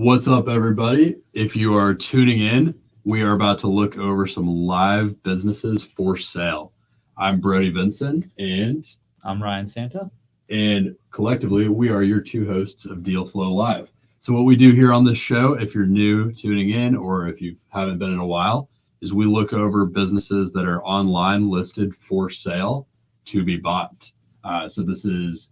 What's up, everybody? If you are tuning in, we are about to look over some live businesses for sale. I'm Brody Vinson, and I'm Ryan Santa. collectively, we are your two hosts of Deal Flow Live. So, what we do here on this show, if you're new tuning in or if you haven't been in a while, is we look over businesses that are online listed for sale to be bought. So, this is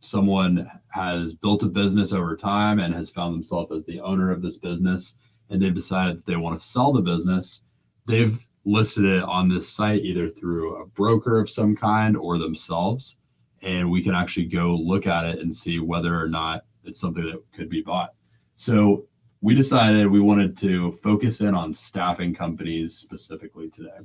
someone has built a business over time and has found themselves as the owner of this business, and they've decided that they want to sell the business. They've listed it on this site either through a broker of some kind or themselves, and we can actually go look at it and see whether or not it's something that could be bought. So we decided we wanted to focus in on staffing companies specifically today.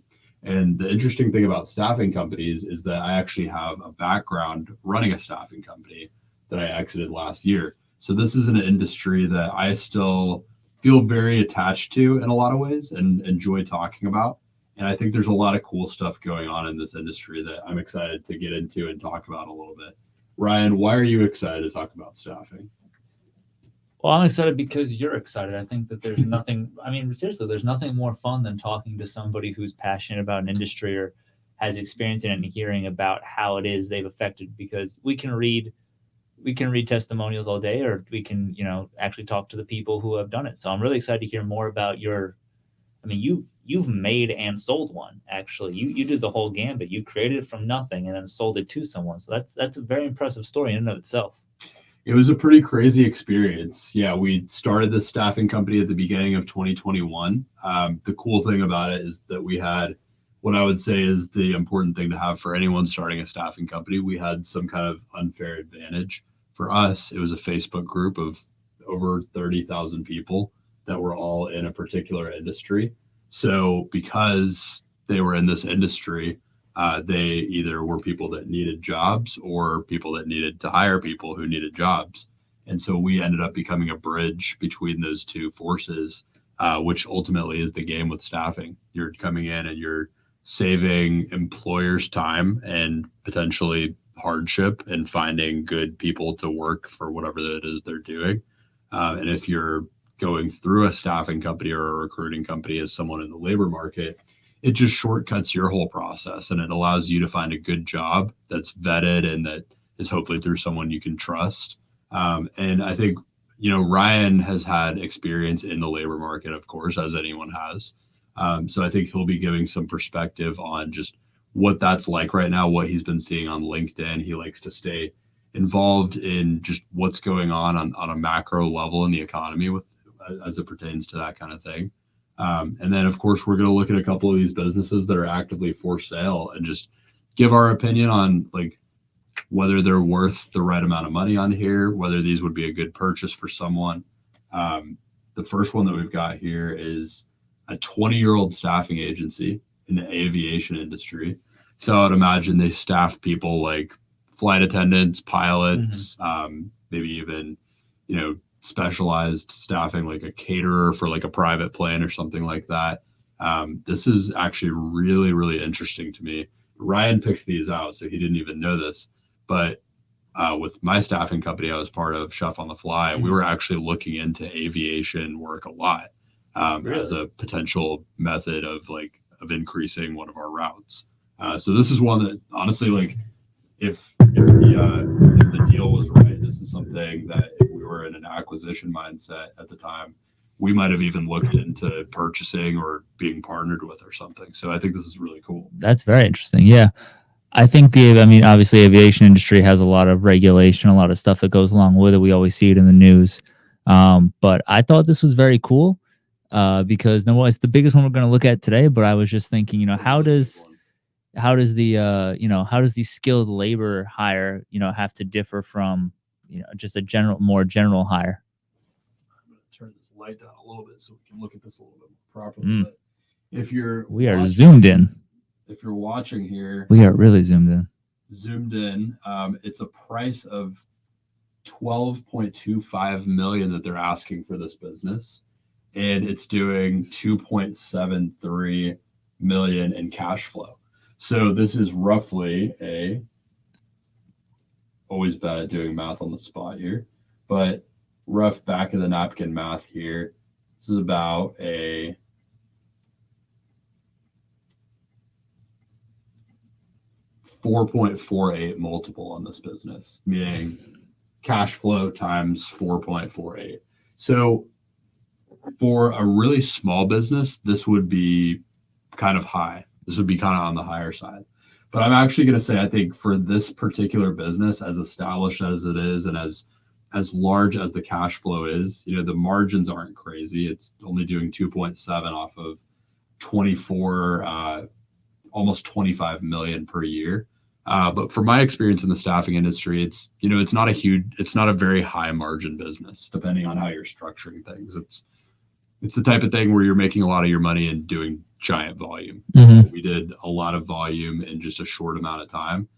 And the interesting thing about staffing companies is that I actually have a background running a staffing company that I exited last year. So this is an industry that I still feel very attached to in a lot of ways and enjoy talking about. And I think there's a lot of cool stuff going on in this industry that I'm excited to get into and talk about a little bit. Ryan, why are you excited to talk about staffing? Well, I'm excited because you're excited. I think that there's nothing, seriously, there's nothing more fun than talking to somebody who's passionate about an industry or has experience in it and hearing about how it is they've affected, because we can read testimonials all day, or we can, actually talk to the people who have done it. So I'm really excited to hear more about you've made and sold one. Actually, you did the whole gambit. You created it from nothing and then sold it to someone. So that's a very impressive story in and of itself. It was a pretty crazy experience. Yeah, we started this staffing company at the beginning of 2021. The cool thing about it is that we had what I would say is the important thing to have for anyone starting a staffing company. We had some kind of unfair advantage. For us, it was a Facebook group of over 30,000 people that were all in a particular industry. So because they were in this industry, they either were people that needed jobs or people that needed to hire people who needed jobs. And so we ended up becoming a bridge between those two forces, which ultimately is the game with staffing. You're coming in and you're saving employers time and potentially hardship and finding good people to work for whatever it is they're doing. And if you're going through a staffing company or a recruiting company as someone in the labor market, it just shortcuts your whole process, and it allows you to find a good job that's vetted and that is hopefully through someone you can trust. And I think, Ryan has had experience in the labor market, of course, as anyone has. So I think he'll be giving some perspective on just what that's like right now, what he's been seeing on LinkedIn. He likes to stay involved in just what's going on a macro level in the economy as it pertains to that kind of thing. And then, of course, we're going to look at a couple of these businesses that are actively for sale and just give our opinion on whether they're worth the right amount of money on here, whether these would be a good purchase for someone. The first one that we've got here is a 20-year-old staffing agency in the aviation industry. So I would imagine they staff people like flight attendants, pilots, maybe even, specialized staffing like a caterer for like a private plane or something like that. This is actually really, really interesting to me. Ryan picked these out, so he didn't even know this. But with my staffing company I was part of, Chef on the Fly, we were actually looking into aviation work a lot as a potential method of increasing one of our routes. So this is one that honestly, if the deal was right, this is something that if we were in an acquisition mindset at the time, we might have even looked into purchasing or being partnered with or something. So I think this is really cool. That's very interesting. Yeah. I think obviously aviation industry has a lot of regulation, a lot of stuff that goes along with it. We always see it in the news. But I thought this was very cool because no, it's the biggest one we're going to look at today. But I was just thinking, how does the skilled labor hire, have to differ from, just a more general hire? I'm going to turn this light down a little bit so we can look at this a little bit more properly. But if we are zoomed in. If you're watching here, we are really zoomed in. It's a price of $12.25 million that they're asking for this business, and it's doing $2.73 million in cash flow. So this is roughly always bad at doing math on the spot here, but rough back of the napkin math here. This is about a 4.48 multiple on this business, meaning cash flow times 4.48. So for a really small business, this would be kind of high. This would be kind of on the higher side. But I'm actually going to say, I think for this particular business, as established as it is, and as large as the cash flow is, the margins aren't crazy. It's only doing 2.7 off of 24, almost 25 million per year. But from my experience in the staffing industry, it's not a very high margin business, depending on how you're structuring things. It's the type of thing where you're making a lot of your money and doing giant volume. Mm-hmm. We did a lot of volume in just a short amount of time,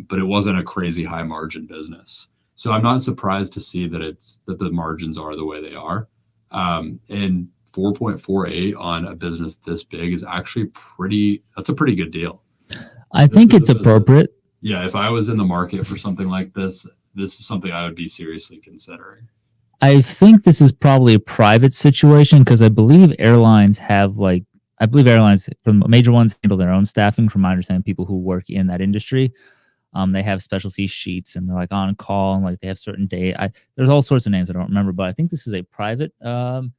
but it wasn't a crazy high margin business. So I'm not surprised to see that the margins are the way they are. And 4.48 on a business this big is actually that's a pretty good deal. I think it's appropriate. Yeah, if I was in the market for something like this is something I would be seriously considering. I think this is probably a private situation because I believe airlines the major ones handle their own staffing. From my understanding, people who work in that industry, they have specialty sheets and they're like on call and like they have certain day. There's all sorts of names I don't remember, but I think this is a private, private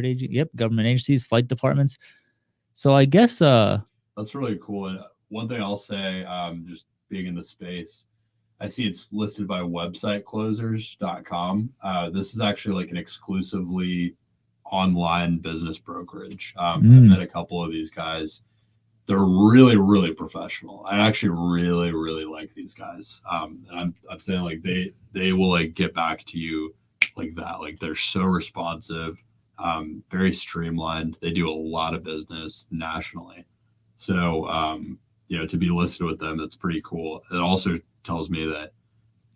agent, government agencies, flight departments. So I guess that's really cool. And one thing I'll say, just being in the space, I see it's listed by websiteclosers.com. This is actually like an exclusively online business brokerage. I've met a couple of these guys. They're really, really professional. I actually really, really like these guys. And I'm saying like they will like get back to you like that. Like they're so responsive, very streamlined. They do a lot of business nationally. So, to be listed with them, that's pretty cool. It also tells me that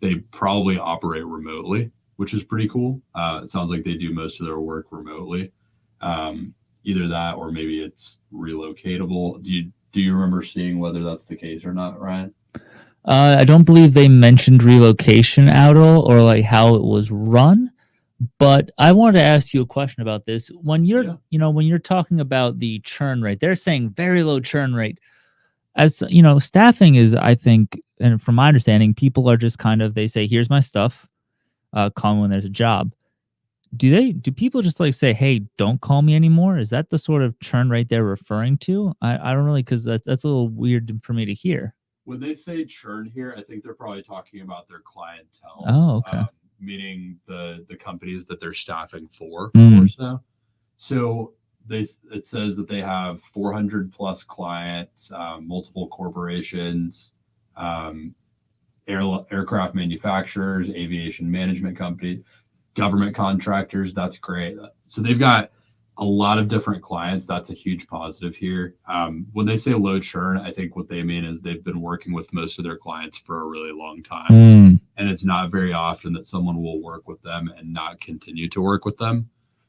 they probably operate remotely, which is pretty cool. It sounds like they do most of their work remotely. Either that or maybe it's relocatable. Do you remember seeing whether that's the case or not, Ryan? I don't believe they mentioned relocation at all or like how it was run. But I wanted to ask you a question about this. When you're talking about the churn rate, they're saying very low churn rate. As staffing is, I think, and from my understanding, people are just they say, here's my stuff, call me when there's a job. Do people just like say, hey, don't call me anymore? Is that the sort of churn rate they're referring to? I don't really, because that's a little weird for me to hear. When they say churn here, I think they're probably talking about their clientele. Oh, okay. Meaning the companies that they're staffing for. So it says that they have 400 plus clients, multiple corporations, aircraft manufacturers, aviation management companies, government contractors. That's great. So they've got a lot of different clients. That's a huge positive here. When they say low churn, I think what they mean is they've been working with most of their clients for a really long time. And it's not very often that someone will work with them and not continue to work with them.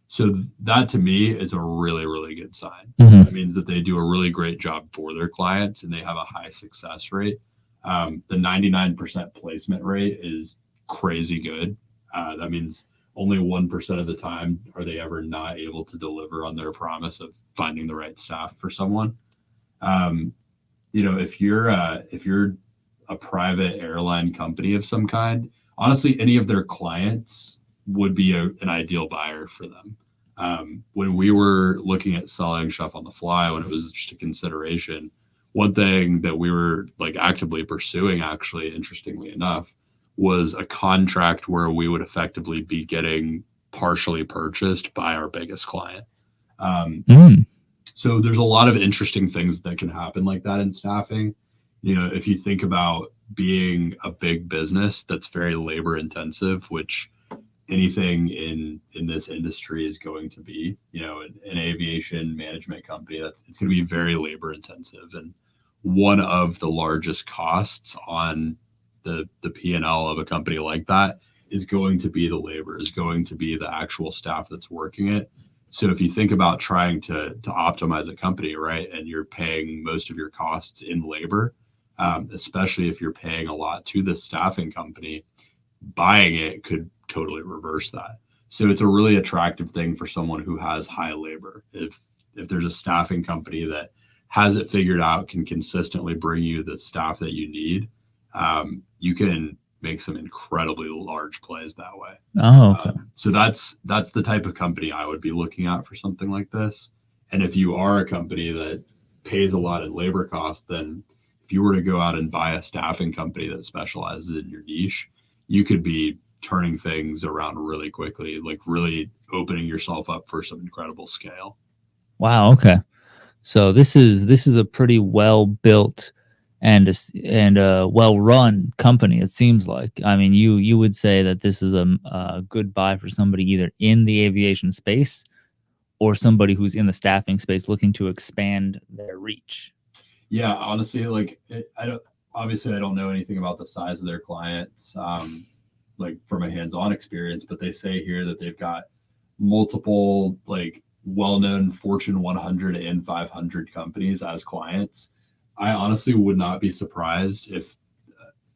So that to me is a really, really good sign. That means that they do a really great job for their clients and they have a high success rate. The 99% placement rate is crazy good. That means only 1% of the time are they ever not able to deliver on their promise of finding the right staff for someone. If you're a private airline company of some kind, honestly, any of their clients would be an ideal buyer for them. When we were looking at selling Chef on the Fly, when it was just a consideration, one thing that we were like actively pursuing, actually, interestingly enough, was a contract where we would effectively be getting partially purchased by our biggest client. So there's a lot of interesting things that can happen like that in staffing. If you think about being a big business that's very labor intensive, which anything in this industry is going to be, an aviation management company, it's going to be very labor intensive. And one of the largest costs on the P&L of a company like that is going to be the labor, is going to be the actual staff that's working it. So if you think about trying to optimize a company, right, and you're paying most of your costs in labor, especially if you're paying a lot to the staffing company, buying it could totally reverse that. So it's a really attractive thing for someone who has high labor. If there's a staffing company that has it figured out, can consistently bring you the staff that you need, you can make some incredibly large plays that way. Oh, okay. So that's the type of company I would be looking at for something like this. And if you are a company that pays a lot in labor costs, then if you were to go out and buy a staffing company that specializes in your niche, you could be turning things around really quickly, like really opening yourself up for some incredible scale. Wow. Okay. So this is a pretty well built and a well run company. It seems like. I mean, you would say that this is a good buy for somebody either in the aviation space or somebody who's in the staffing space looking to expand their reach. Yeah, honestly, like I don't know anything about the size of their clients, like from a hands-on experience, but they say here that they've got multiple like well-known Fortune 100 and 500 companies as clients. I honestly would not be surprised if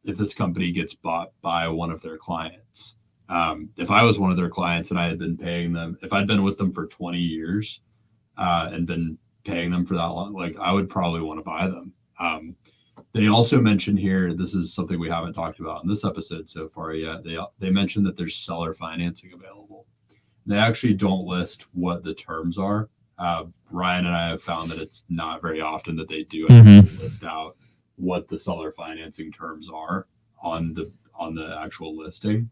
this company gets bought by one of their clients. If I was one of their clients and I had been paying them, if I'd been with them for 20 years and been paying them for that long, like I would probably want to buy them. They also mention here, this is something we haven't talked about in this episode so far yet. They mentioned that there's seller financing available. They actually don't list what the terms are. Ryan and I have found that it's not very often that they do list out what the seller financing terms are on the actual listing.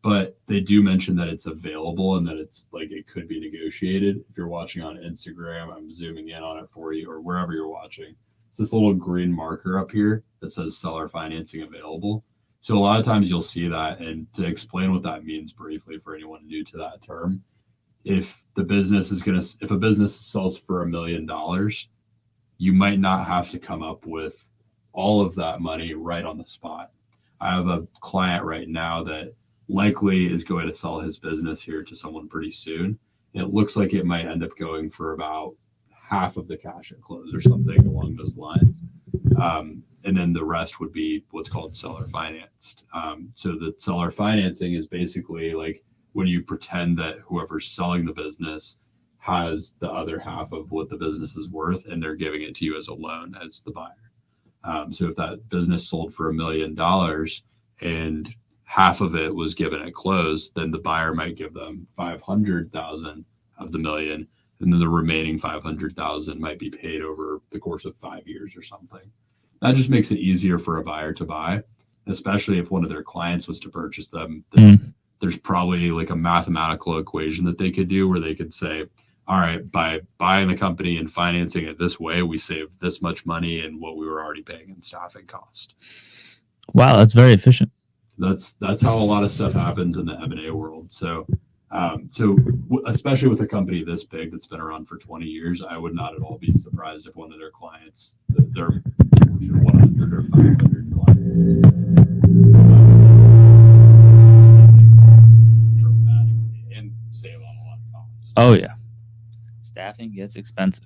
But they do mention that it's available and that it's like it could be negotiated. If you're watching on Instagram, I'm zooming in on it for you, or wherever you're watching. It's this little green marker up here that says seller financing available. So a lot of times you'll see that. And to explain what that means briefly for anyone new to that term, if a business sells for $1 million, you might not have to come up with all of that money right on the spot. I have a client right now that likely is going to sell his business here to someone pretty soon. It looks like it might end up going for about half of the cash at close or something along those lines. And then the rest would be what's called seller financed. So the seller financing is basically like when you pretend that whoever's selling the business has the other half of what the business is worth and they're giving it to you as a loan as the buyer. So if that business sold for $1 million and half of it was given at close, then the buyer might give them 500,000 of the million, and then the remaining 500,000 might be paid over the course of 5 years or something. That just makes it easier for a buyer to buy, especially if one of their clients was to purchase them. There's probably like a mathematical equation that they could do where they could say, all right, by buying the company and financing it this way, we save this much money and what we were already paying in staffing cost. Wow, that's very efficient. That's how a lot of stuff happens in the M&A world. So especially with a company this big that's been around for 20 years, I would not at all be surprised if one of their clients, their Fortune 100 or 500 clients, dramatically and save on a lot of costs. Oh yeah, staffing gets expensive.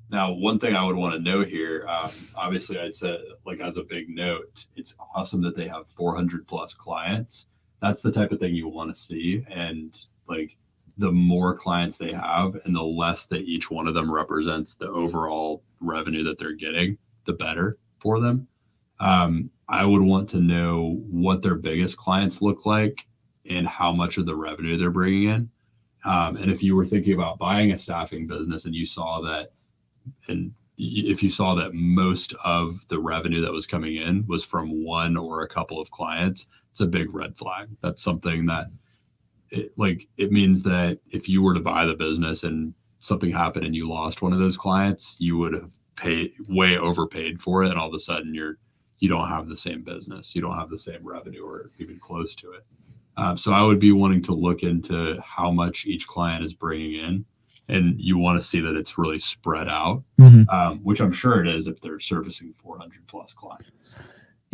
Now, one thing I would want to note here, obviously I'd say like as a big note, it's awesome that they have 400 plus clients. That's the type of thing you want to see. And like the more clients they have and the less that each one of them represents the overall revenue that they're getting, the better for them. I would want to know what their biggest clients look like and how much of the revenue they're bringing in. And if you were thinking about buying a staffing business and you saw that, and if you saw that most of the revenue that was coming in was from one or a couple of clients, it's a big red flag. That's something that it means that if you were to buy the business and something happened and you lost one of those clients, you would have way overpaid for it. And all of a sudden you don't have the same business. You don't have the same revenue or even close to it. So I would be wanting to look into how much each client is bringing in. And you want to see that it's really spread out, which I'm sure it is if they're servicing 400 plus clients.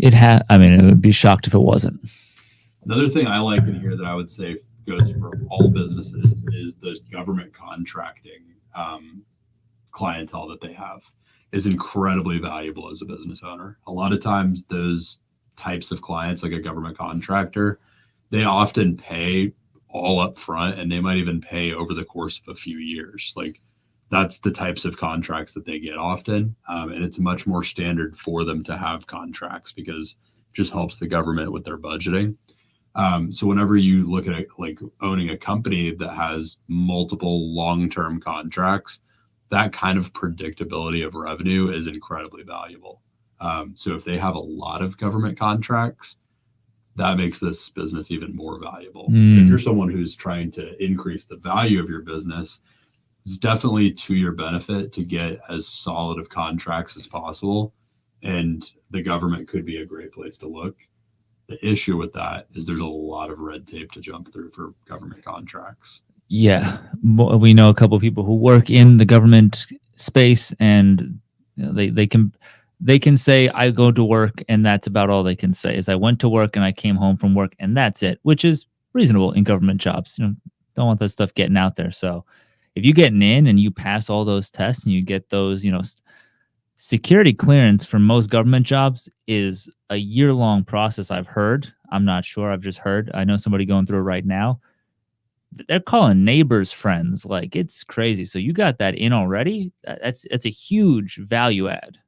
I mean, it would be shocked if it wasn't. Another thing I like in here that I would say goes for all businesses is the government contracting clientele that they have is incredibly valuable as a business owner. A lot of times those types of clients, like a government contractor, they often pay all up front, and they might even pay over the course of a few years. Like that's the types of contracts that they get often. And it's much more standard for them to have contracts because it just helps the government with their budgeting. So whenever you look at it, like owning a company that has multiple long-term contracts, that kind of predictability of revenue is incredibly valuable. So if they have a lot of government contracts, that makes this business even more valuable. If you're someone who's trying to increase the value of your business, it's definitely to your benefit to get as solid of contracts as possible. And the government could be a great place to look. The issue with that is there's a lot of red tape to jump through for government contracts. Yeah, we know a couple of people who work in the government space, and they can say I go to work, and that's about all they can say is I went to work and I came home from work, and that's it, which is reasonable in government jobs. Don't want that stuff getting out there. So if you getting in and you pass all those tests and you get those, security clearance for most government jobs is a year-long process. I've heard. I'm not sure. I've just heard. I know somebody going through it right now. They're calling neighbors friends. Like, it's crazy. So you got that in already. That's a huge value add.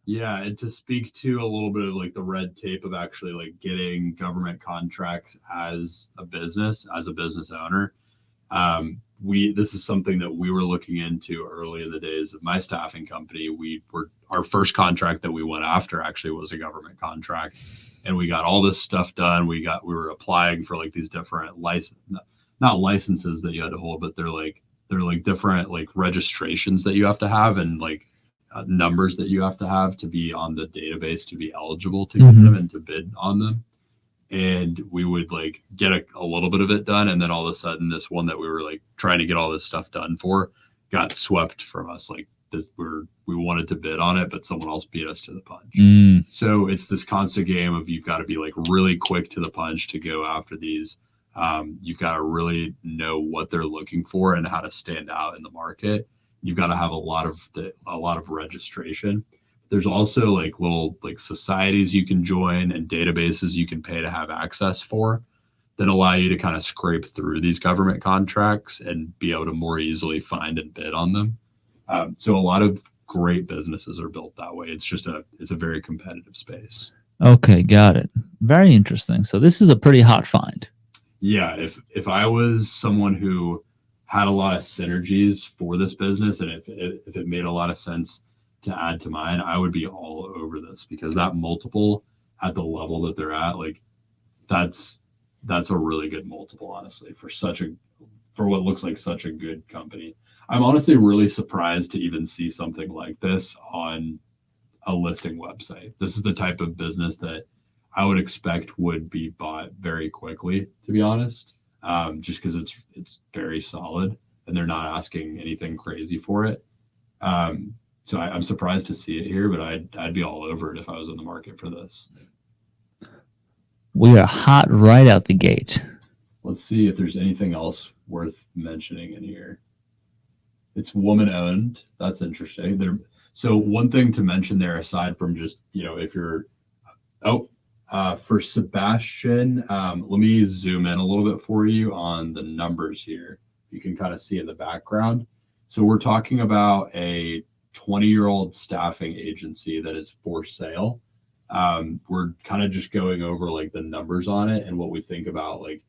Yeah, and to speak to a little bit of like the red tape of actually like getting government contracts as a business owner. This is something that we were looking into early in the days of my staffing company. Our first contract that we went after actually was a government contract, and we got all this stuff done. We were applying for like these different not licenses that you had to hold, but they're like different like registrations that you have to have, and like numbers that you have to be on the database to be eligible to get them and to bid on them. And we would like get a little bit of it done, and then all of a sudden this one that we were like trying to get all this stuff done for got swept from us. Like this, we wanted to bid on it, but someone else beat us to the punch. So it's this constant game of you've got to be like really quick to the punch to go after these. You've got to really know what they're looking for and how to stand out in the market. You've got to have a lot of registration. There's also like little like societies you can join and databases you can pay to have access for that allow you to kind of scrape through these government contracts and be able to more easily find and bid on them. So a lot of great businesses are built that way. It's a very competitive space. Okay, got it. Very interesting. So this is a pretty hot find. Yeah, if I was someone who had a lot of synergies for this business, and if it made a lot of sense to add to mine, I would be all over this, because that multiple at the level that they're at, like that's a really good multiple, honestly, for what looks like such a good company. I'm honestly really surprised to even see something like this on a listing website. This is the type of business that I would expect would be bought very quickly, to be honest, just because it's very solid and they're not asking anything crazy for it. So I'm surprised to see it here, but I'd be all over it if I was in the market for this. We are hot right out the gate. Let's see if there's anything else worth mentioning in here. It's woman owned. That's interesting. So one thing to mention there, aside from just, if you're, for Sebastian, let me zoom in a little bit for you on the numbers here. You can kind of see in the background. So we're talking about a 20-year-old staffing agency that is for sale. We're kind of just going over like the numbers on it and what we think about, like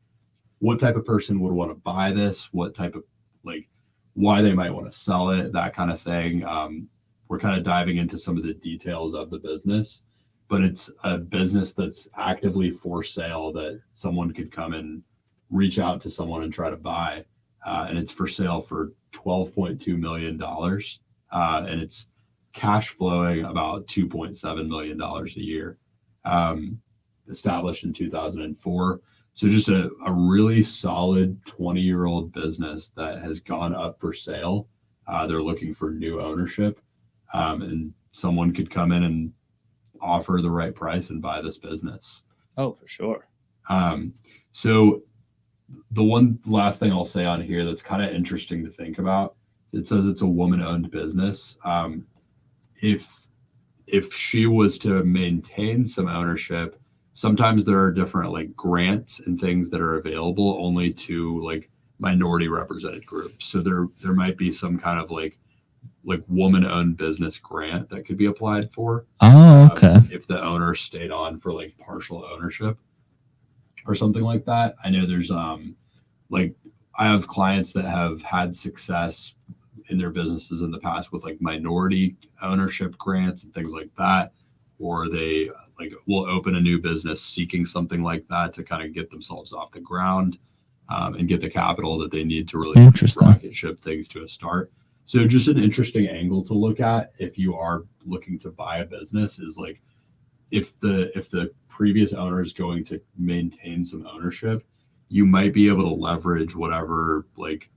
what type of person would want to buy this, what type of like why they might want to sell it, that kind of thing. We're kind of diving into some of the details of the business, but it's a business that's actively for sale that someone could come and reach out to someone and try to buy. And it's for sale for $12.2 million. And it's cash flowing about $2.7 million a year, established in 2004. So just a really solid 20-year-old business that has gone up for sale. They're looking for new ownership, and someone could come in and offer the right price and buy this business. Oh, for sure. So the one last thing I'll say on here that's kind of interesting to think about, it says it's a woman-owned business. If she was to maintain some ownership, sometimes there are different like grants and things that are available only to like minority represented groups. So there might be some kind of like woman-owned business grant that could be applied for. Oh, okay. If the owner stayed on for like partial ownership or something like that. I know there's like I have clients that have had success in their businesses in the past with like minority ownership grants and things like that, or they like will open a new business seeking something like that to kind of get themselves off the ground and get the capital that they need to really rocket ship things to a start. So just an interesting angle to look at if you are looking to buy a business is like if the previous owner is going to maintain some ownership, you might be able to leverage whatever like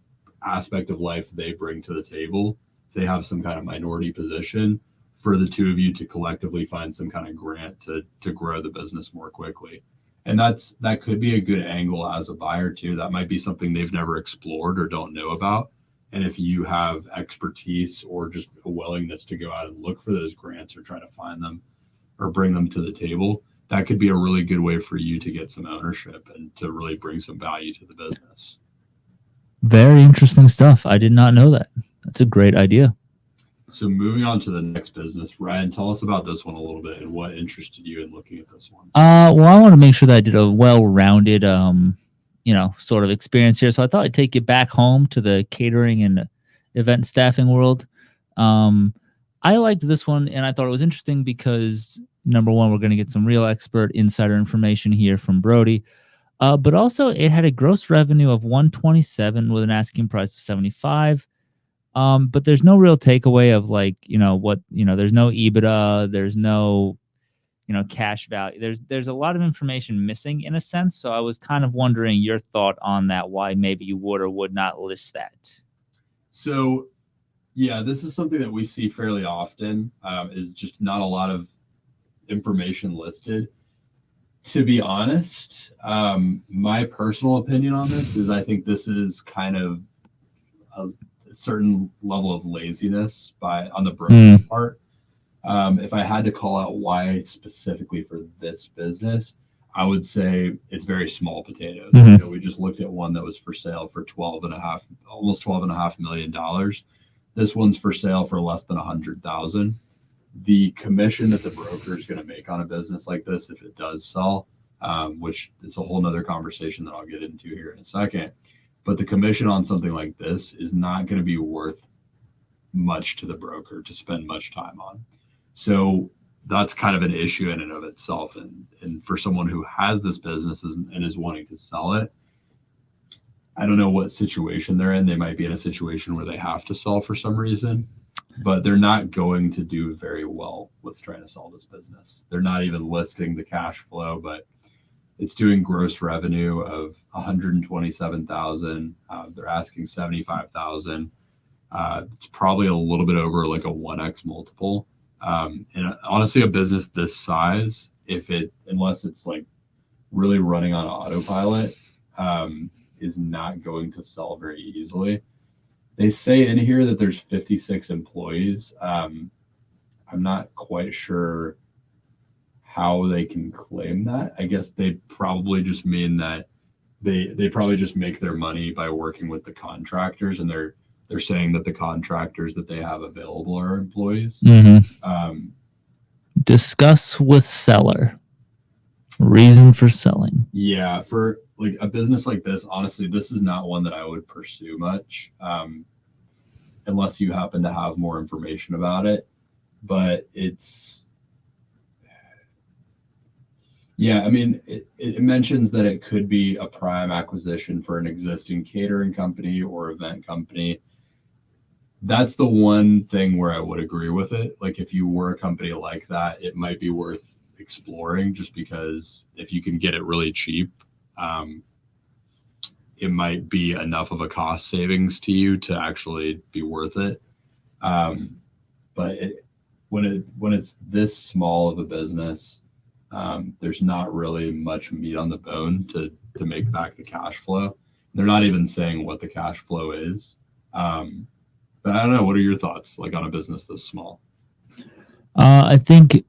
aspect of life they bring to the table. If they have some kind of minority position, for the two of you to collectively find some kind of grant to grow the business more quickly. And that could be a good angle as a buyer too. That might be something they've never explored or don't know about. And if you have expertise or just a willingness to go out and look for those grants or try to find them or bring them to the table, that could be a really good way for you to get some ownership and to really bring some value to the business. Very interesting stuff. I did not know that. That's a great idea. So moving on to the next business, Ryan, tell us about this one a little bit and what interested you in looking at this one. Well, I want to make sure that I did a well-rounded, sort of experience here. So I thought I'd take you back home to the catering and event staffing world. I liked this one, and I thought it was interesting because, number one, we're going to get some real expert insider information here from Brody. But also, it had a gross revenue of 127 with an asking price of 75. But there's no real takeaway of like, there's no EBITDA, there's no, cash value. There's a lot of information missing in a sense. So I was kind of wondering your thought on that, why maybe you would or would not list that. So, yeah, this is something that we see fairly often, is just not a lot of information listed. To be honest, my personal opinion on this is I think this is kind of a certain level of laziness on the broker's part. If I had to call out why specifically for this business, I would say it's very small potatoes. We just looked at one that was for sale for almost $12.5 million. This one's for sale for less than 100,000. The commission that the broker is going to make on a business like this, if it does sell, which is a whole nother conversation that I'll get into here in a second, but the commission on something like this is not going to be worth much to the broker to spend much time on. So that's kind of an issue in and of itself. And for someone who has this business and is wanting to sell it, I don't know what situation they're in. They might be in a situation where they have to sell for some reason, but they're not going to do very well with trying to sell this business. They're not even listing the cash flow, but it's doing gross revenue of 127,000. They're asking 75,000. It's probably a little bit over like a 1x multiple. And honestly, a business this size, unless it's like really running on autopilot, is not going to sell very easily. They say in here that there's 56 employees. I'm not quite sure how they can claim that. I guess they probably just mean that they probably just make their money by working with the contractors, and they're saying that the contractors that they have available are employees. Discuss with seller. Reason for selling. Yeah, for like a business like this, honestly, this is not one that I would pursue much, unless you happen to have more information about it. But I mean, it mentions that it could be a prime acquisition for an existing catering company or event company. That's the one thing where I would agree with it. Like if you were a company like that, it might be worth exploring, just because if you can get it really cheap, it might be enough of a cost savings to you to actually be worth it. But when it's this small of a business, there's not really much meat on the bone to make back the cash flow. They're not even saying what the cash flow is. But I don't know. What are your thoughts like on a business this small? I think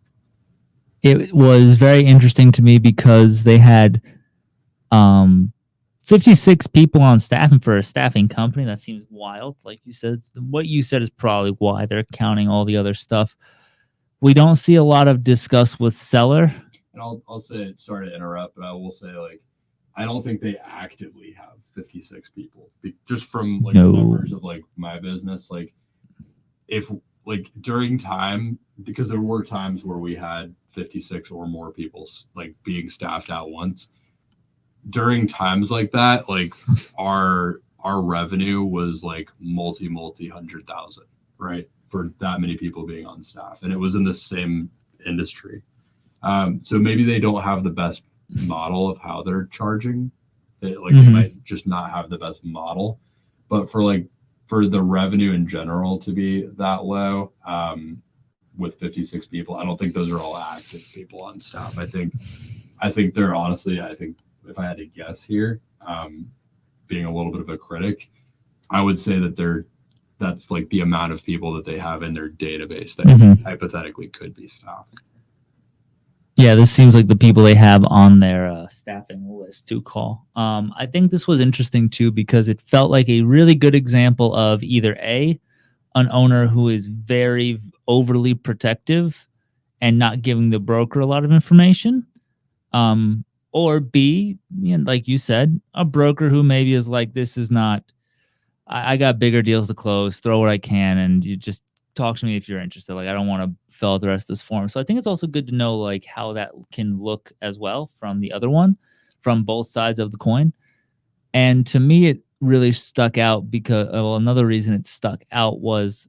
it was very interesting to me because they had 56 people on staff, and for a staffing company, that seems wild. Like you said, what you said is probably why they're counting all the other stuff. We don't see a lot of discuss with seller. And I'll say, sorry to interrupt, but I will say, like, I don't think they actively have 56 people. Just from like No. the numbers of like my business, like if like during time, because there were times where we had 56 or more people like being staffed at once. During times like that, like our revenue was like multi 100,000, right? For that many people being on staff, and it was in the same industry. So maybe they don't have the best model of how they're charging. They might just not have the best model. But for the revenue in general to be that low, with 56 people, I don't think those are all active people on staff. I think they're honestly, I think if I had to guess here, being a little bit of a critic, I would say that that's like the amount of people that they have in their database that hypothetically could be staff. Yeah, this seems like the people they have on their staffing list to call. I think this was interesting too because it felt like a really good example of either an owner who is very overly protective and not giving the broker a lot of information, or B, like you said, a broker who maybe is like, this is not, I got bigger deals to close, throw what I can, and you just talk to me if you're interested. Like, I don't want to fill out the rest of this form. So I think it's also good to know like how that can look as well from the other one, from both sides of the coin. And to me, it really stuck out because, well, another reason it stuck out was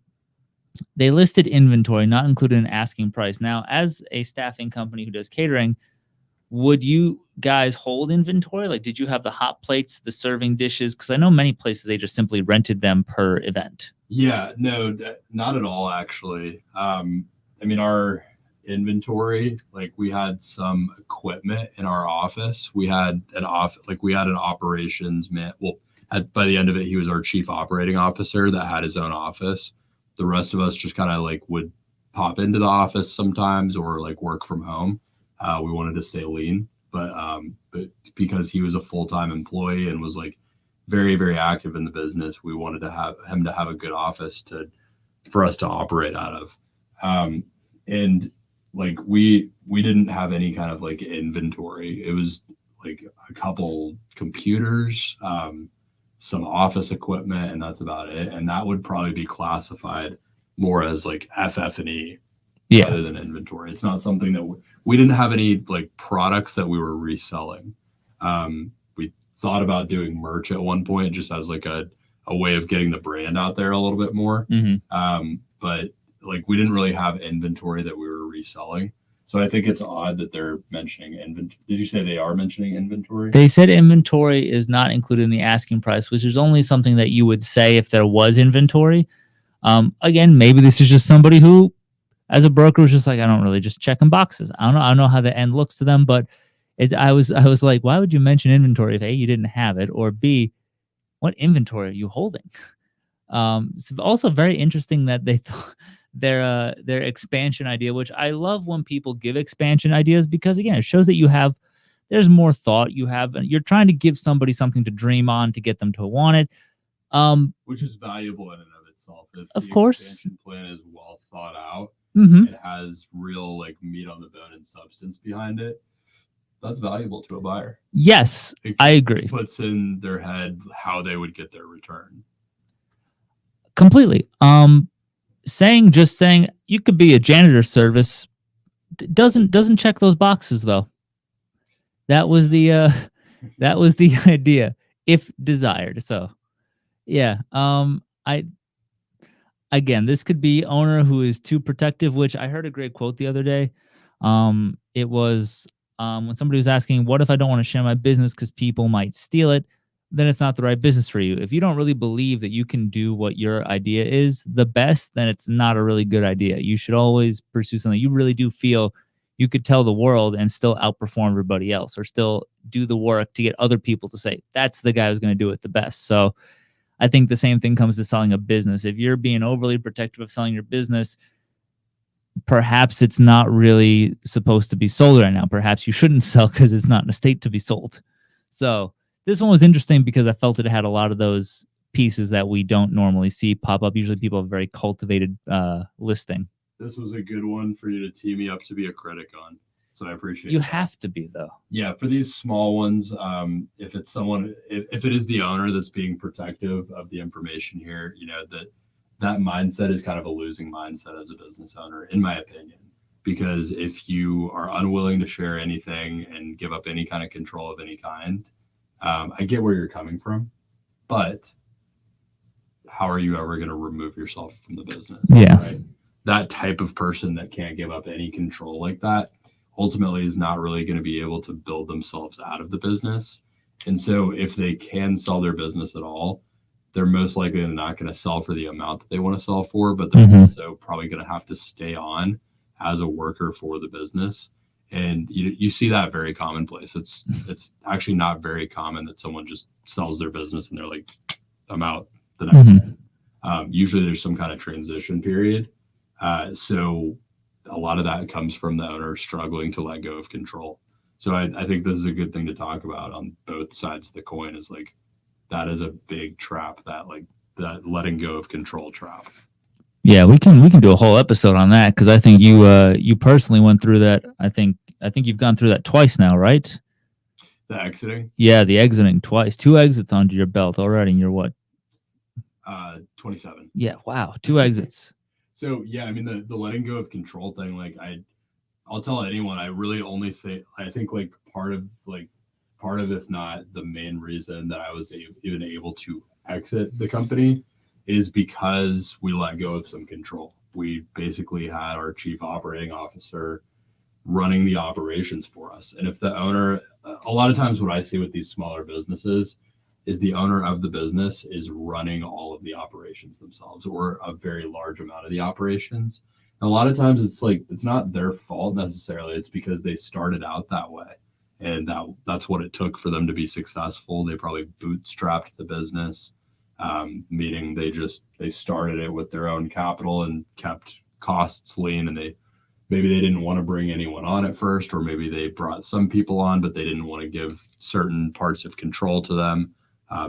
they listed inventory, not included an asking price. Now, as a staffing company who does catering, would you guys hold inventory? Like, did you have the hot plates, the serving dishes? Because I know many places they just simply rented them per event. Yeah, no, not at all, actually. I mean, our inventory, like we had some equipment in our office. We had an operations man. Well, by the end of it, he was our chief operating officer that had his own office. The rest of us just kind of like would pop into the office sometimes or like work from home. We wanted to stay lean, but because he was a full-time employee and was like very, very active in the business, we wanted to have him to have a good office for us to operate out of. And like we didn't have any kind of like inventory. It was like a couple computers, some office equipment, and that's about it. And that would probably be classified more as like FF&E rather than inventory. It's not something that we didn't have any like products that we were reselling. We thought about doing merch at one point just as like a way of getting the brand out there a little bit more. But like we didn't really have inventory that we were reselling. So I think it's odd that they're mentioning inventory. Did you say they are mentioning inventory? They said inventory is not included in the asking price, which is only something that you would say if there was inventory. Again, maybe this is just somebody who, as a broker, was just like, I don't really just checking boxes. I don't know how the end looks to them, but I was like, why would you mention inventory if A, you didn't have it, or B, what inventory are you holding? It's also very interesting that they thought their expansion idea, which I love when people give expansion ideas, because again, it shows that there's more thought. You're trying to give somebody something to dream on to get them to want it. Which is valuable in and of itself. If of the course, expansion plan is well thought out, it has real like meat on the bone and substance behind it. That's valuable to a buyer. Yes, I agree. Puts in their head how they would get their return. Completely. Saying you could be a janitor service doesn't check those boxes though. That was the idea, if desired. So yeah, this could be owner who is too protective, which I heard a great quote the other day. It was when somebody was asking, what if I don't want to share my business because people might steal it? Then it's not the right business for you. If you don't really believe that you can do what your idea is the best, then it's not a really good idea. You should always pursue something you really do feel you could tell the world and still outperform everybody else, or still do the work to get other people to say, that's the guy who's going to do it the best. So I think the same thing comes to selling a business. If you're being overly protective of selling your business, perhaps it's not really supposed to be sold right now. Perhaps you shouldn't sell because it's not in a state to be sold. So this one was interesting because I felt it had a lot of those pieces that we don't normally see pop up. Usually people have a very cultivated listing. This was a good one for you to tee me up to be a critic on. So I appreciate You that. have to be, though. Yeah, for these small ones, if it's someone, if it is the owner that's being protective of the information here, that mindset is kind of a losing mindset as a business owner, in my opinion. Because if you are unwilling to share anything and give up any kind of control of any kind, I get where you're coming from, but how are you ever going to remove yourself from the business? Yeah. Right? That type of person that can't give up any control like that ultimately is not really going to be able to build themselves out of the business. And so if they can sell their business at all, they're most likely not going to sell for the amount that they want to sell for, but they're also probably going to have to stay on as a worker for the business. And you see that very commonplace. It's actually not very common that someone just sells their business and they're like, I'm out the next day. Usually there's some kind of transition period. So a lot of that comes from the owner struggling to let go of control. So I think this is a good thing to talk about on both sides of the coin, is like, that is a big trap, that letting go of control trap. Yeah, we can do a whole episode on that, because I think you personally went through that. I think you've gone through that twice now, right? The exiting? Yeah, the exiting twice. 2 exits under your belt already, and you're what? 27. Yeah, wow, 2 exits. So yeah, I mean the letting go of control thing, like I'll tell anyone, I really only think, I think like part of if not the main reason that I was even able to exit the company is because we let go of some control. We basically had our chief operating officer running the operations for us. And if the owner, a lot of times what I see with these smaller businesses is the owner of the business is running all of the operations themselves, or a very large amount of the operations. And a lot of times it's like, it's not their fault necessarily. It's because they started out that way. And that's what it took for them to be successful. They probably bootstrapped the business, meaning they started it with their own capital and kept costs lean. And maybe they didn't want to bring anyone on at first, or maybe they brought some people on, but they didn't want to give certain parts of control to them.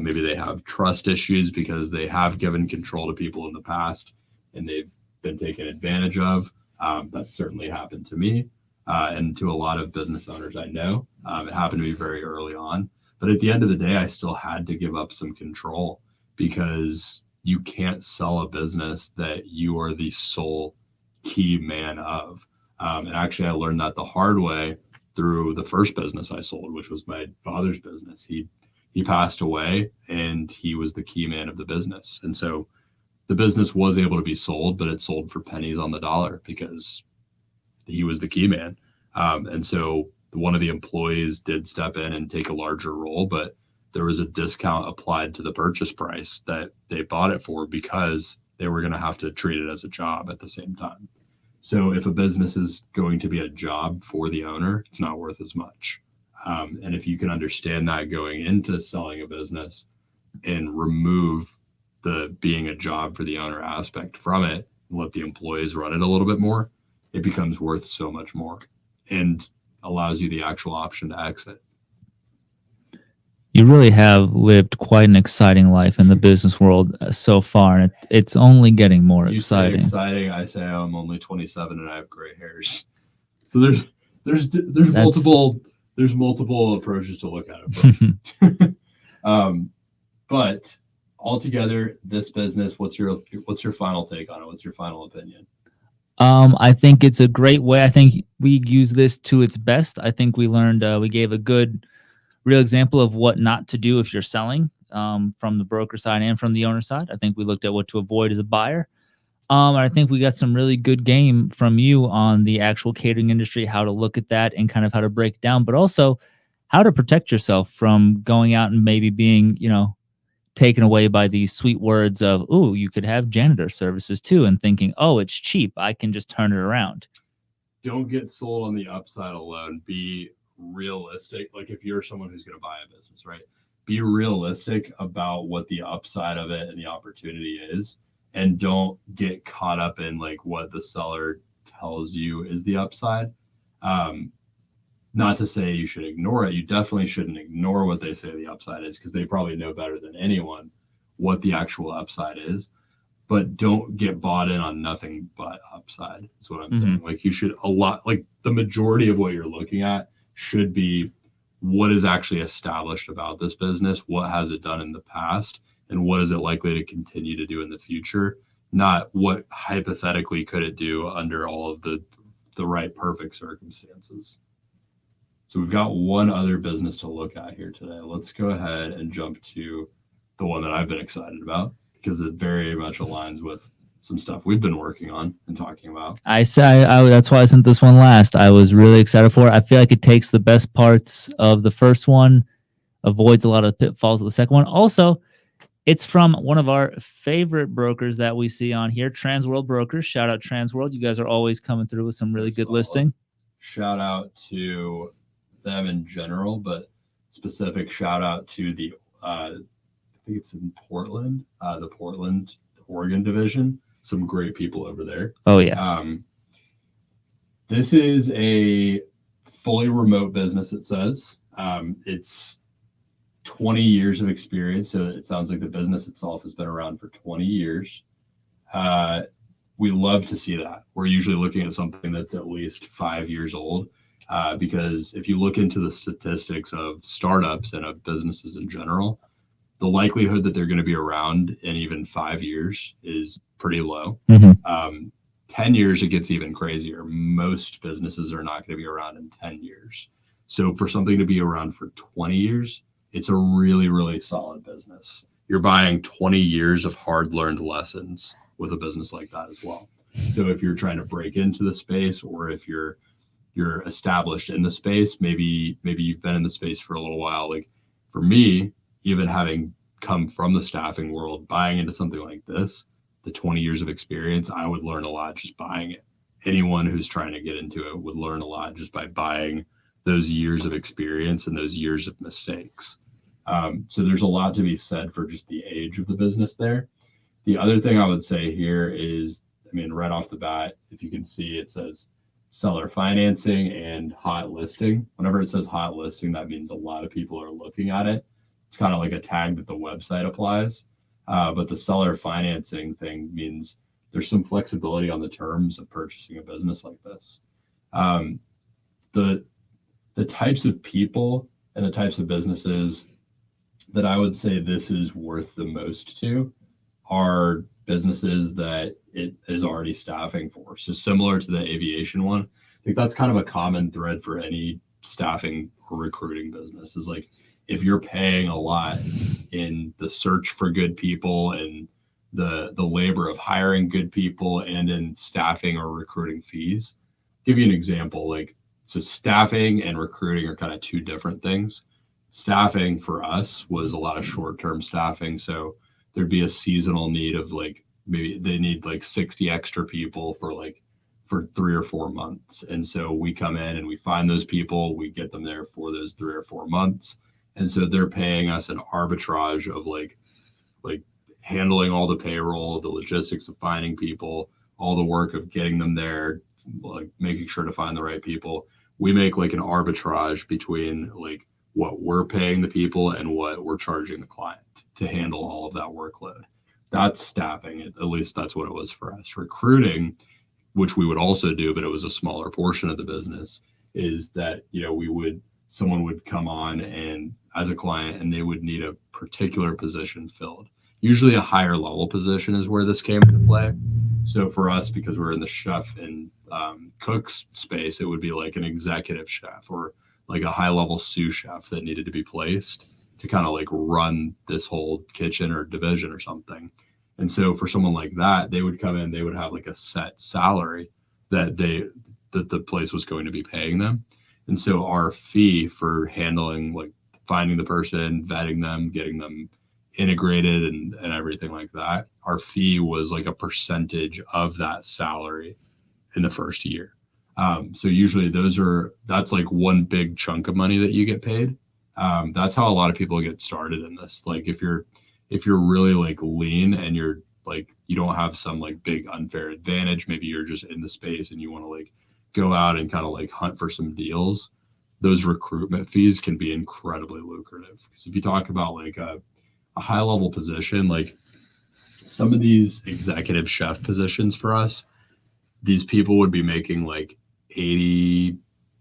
Maybe they have trust issues because they have given control to people in the past and they've been taken advantage of. That certainly happened to me. And to a lot of business owners I know. It happened to me very early on. But at the end of the day, I still had to give up some control, because you can't sell a business that you are the sole key man of. And actually, I learned that the hard way through the first business I sold, which was my father's business. He passed away and he was the key man of the business. And so the business was able to be sold, but it sold for pennies on the dollar because he was the key man. And so one of the employees did step in and take a larger role, but there was a discount applied to the purchase price that they bought it for, because they were going to have to treat it as a job at the same time. So if a business is going to be a job for the owner, it's not worth as much. And if you can understand that going into selling a business and remove the being a job for the owner aspect from it, and let the employees run it a little bit more, it becomes worth so much more and allows you the actual option to exit. You really have lived quite an exciting life in the business world so far, and it's only getting more exciting. You say exciting, I say I'm only 27 and I have gray hairs. So there's multiple approaches to look at it. But altogether, this business, what's your final take on it? What's your final opinion? I think it's a great way. I think we use this to its best. I think we learned, we gave a good, real example of what not to do if you're selling, from the broker side and from the owner side. I think we looked at what to avoid as a buyer. And I think we got some really good game from you on the actual catering industry, how to look at that and kind of how to break it down, but also how to protect yourself from going out and maybe being, taken away by these sweet words of, "Ooh, you could have janitor services too," and thinking, "Oh, it's cheap, I can just turn it around." Don't get sold on the upside alone. Be realistic. Like, if you're someone who's going to buy a business, right? Be realistic about what the upside of it and the opportunity is, and don't get caught up in like what the seller tells you is the upside. Not to say you should ignore it. You definitely shouldn't ignore what they say the upside is, because they probably know better than anyone what the actual upside is. But don't get bought in on nothing but upside, is what I'm saying. Like, you should like the majority of what you're looking at should be what is actually established about this business, what has it done in the past, and what is it likely to continue to do in the future, not what hypothetically could it do under all of the right perfect circumstances. So we've got one other business to look at here today. Let's go ahead and jump to the one that I've been excited about, because it very much aligns with some stuff we've been working on and talking about. That's why I sent this one last. I was really excited for it. I feel like it takes the best parts of the first one, avoids a lot of the pitfalls of the second one. Also, it's from one of our favorite brokers that we see on here, Transworld Brokers. Shout out Transworld. You guys are always coming through with some really good listing. Shout out to them in general, but specific shout out to the I think it's in Portland, the Portland, Oregon division. Some great people over there. Oh yeah. This is a fully remote business. It says it's 20 years of experience. So it sounds like the business itself has been around for 20 years. We love to see that. We're usually looking at something that's at least 5 years old, because if you look into the statistics of startups and of businesses in general, the likelihood that they're going to be around in even 5 years is pretty low. 10 years, it gets even crazier. Most businesses are not going to be around in 10 years. So for something to be around for 20 years, it's a really, really solid business. You're buying 20 years of hard-learned lessons with a business like that as well. So if you're trying to break into the space, or if you're established in the space, maybe you've been in the space for a little while. Like for me, even having come from the staffing world, buying into something like this, the 20 years of experience, I would learn a lot just buying it. Anyone who's trying to get into it would learn a lot just by buying those years of experience and those years of mistakes. So there's a lot to be said for just the age of the business there. The other thing I would say here is, I mean, right off the bat, if you can see, it says seller financing and hot listing. Whenever it says hot listing, that means a lot of people are looking at it. It's kind of like a tag that the website applies. But the seller financing thing means there's some flexibility on the terms of purchasing a business like this. The types of people and the types of businesses that I would say this is worth the most to are businesses that it is already staffing for. So similar to the aviation one, I think that's kind of a common thread for any staffing or recruiting business, is like, if you're paying a lot in the search for good people and the labor of hiring good people and in staffing or recruiting fees. Give you an example, like, so staffing and recruiting are kind of two different things. Staffing for us was a lot of short-term staffing. So there'd be a seasonal need of like, maybe they need like 60 extra people for 3 or 4 months. And so we come in and we find those people, we get them there for those 3 or 4 months. And so they're paying us an arbitrage of like handling all the payroll, the logistics of finding people, all the work of getting them there, like making sure to find the right people. We make like an arbitrage between like what we're paying the people and what we're charging the client to handle all of that workload. That's staffing. At least that's what it was for us. Recruiting, which we would also do, but it was a smaller portion of the business, is that, someone would come on and as a client and they would need a particular position filled. Usually a higher level position is where this came into play. So for us, because we're in the chef and cooks space, it would be like an executive chef or like a high level sous chef that needed to be placed to kind of like run this whole kitchen or division or something. And so for someone like that, they would come in, they would have like a set salary that the place was going to be paying them. And so our fee for handling, like finding the person, vetting them, getting them integrated and everything like that, our fee was like a percentage of that salary in the first year. So usually that's like one big chunk of money that you get paid. That's how a lot of people get started in this. Like if you're really like lean and you're like you don't have some like big unfair advantage. Maybe you're just in the space and you want to like go out and kind of like hunt for some deals. Those recruitment fees can be incredibly lucrative. Because if you talk about like a high level position, like some of these executive chef positions for us, these people would be making like 80,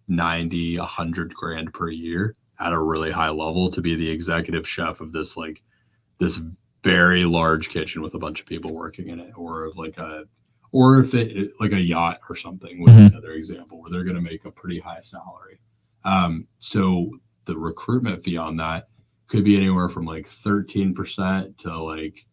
90, 100 grand per year at a really high level to be the executive chef of this like this very large kitchen with a bunch of people working in it, or of like a, or if it like a yacht or something would be another example where they're going to make a pretty high salary. So the recruitment fee on that could be anywhere from like 13% to like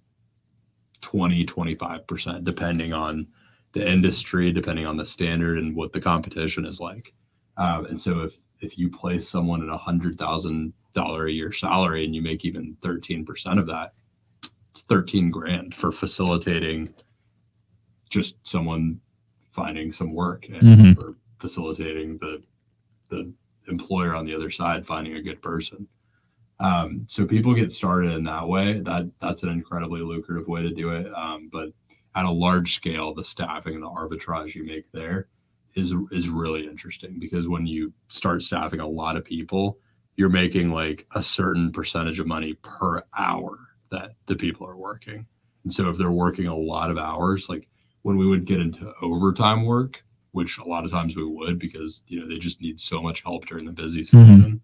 20, 25%, depending on the industry, depending on the standard and what the competition is like. And so if you place someone at $100,000 a year salary and you make even 13% of that, it's 13 grand for facilitating just someone finding some work and for facilitating the employer on the other side finding a good person. So people get started in that way. That's an incredibly lucrative way to do it. But at a large scale, the staffing and the arbitrage you make there is really interesting, because when you start staffing a lot of people, you're making like a certain percentage of money per hour that the people are working. And so if they're working a lot of hours, like when we would get into overtime work, which a lot of times we would, because they just need so much help during the busy season,